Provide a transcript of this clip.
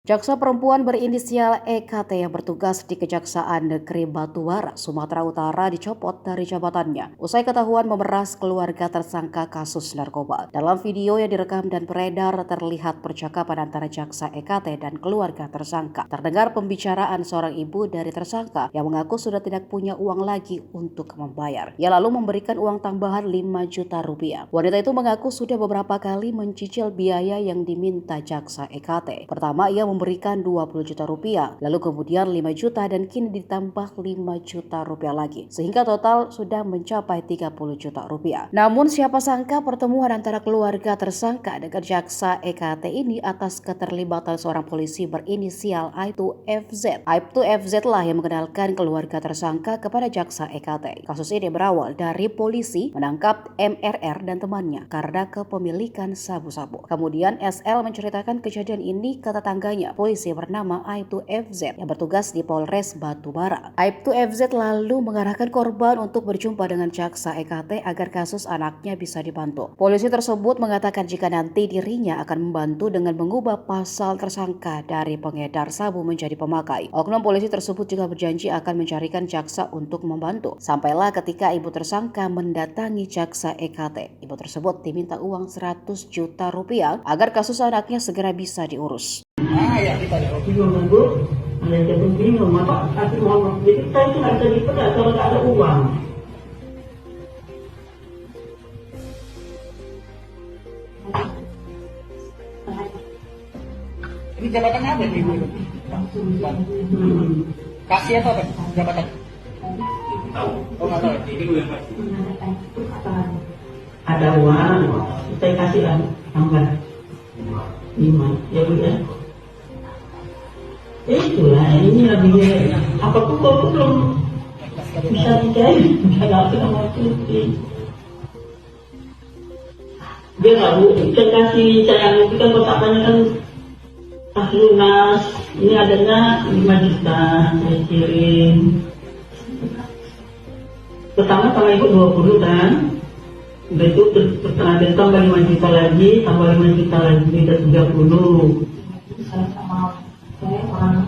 Jaksa perempuan berinisial EKT yang bertugas di Kejaksaan Negeri Batuwara, Sumatera Utara dicopot dari jabatannya usai ketahuan memeras keluarga tersangka kasus narkoba. Dalam video yang direkam dan beredar terlihat percakapan antara jaksa EKT dan keluarga tersangka. Terdengar pembicaraan seorang ibu dari tersangka yang mengaku sudah tidak punya uang lagi untuk membayar. Ia lalu memberikan uang tambahan 5 juta rupiah. Wanita itu mengaku sudah beberapa kali mencicil biaya yang diminta jaksa EKT. Pertama, ia memberikan 20 juta rupiah, lalu kemudian 5 juta dan kini ditambah 5 juta rupiah lagi, sehingga total sudah mencapai 30 juta rupiah. Namun siapa sangka pertemuan antara keluarga tersangka dengan jaksa EKT ini atas keterlibatan seorang polisi berinisial Aibtu FZ. Aibtu FZ lah yang mengenalkan keluarga tersangka kepada jaksa EKT. Kasus ini berawal dari polisi menangkap MRR dan temannya karena kepemilikan sabu-sabu. Kemudian SL menceritakan kejadian ini ke tetangganya, polisi bernama Aibtu FZ yang bertugas di Polres Batubara. Aibtu FZ lalu mengarahkan korban untuk berjumpa dengan jaksa EKT agar kasus anaknya bisa dibantu. Polisi tersebut mengatakan jika nanti dirinya akan membantu dengan mengubah pasal tersangka dari pengedar sabu menjadi pemakai. Oknum polisi tersebut juga berjanji akan mencarikan jaksa untuk membantu. Sampailah ketika ibu tersangka mendatangi jaksa EKT. Ibu tersebut diminta uang 100 juta rupiah agar kasus anaknya segera bisa diurus. Ya kita nunggu, ada yang bingung apa kasih uang, jadi kita itu nggak bisa dipegang kalau nggak ada uang. Ini jabatan apa nih Bu? Kasih atau apa jabatan? Tahu. Oh nggak tahu. Ada uang, saya kasih tambah 5, ya Bu ya. Itulah ini lebih apapun kok belum bisa dicari, nggak mau cuti. Dia nggak Bu, kita kasih sayang itu kan kotakannya kan pas lunas, ini adanya 5 juta saya kirim. Pertama sama ibu 20 kan, udah itu setelah tambah 5 juta lagi, tambah 5 juta lagi, udah 30. Saya sama saya orang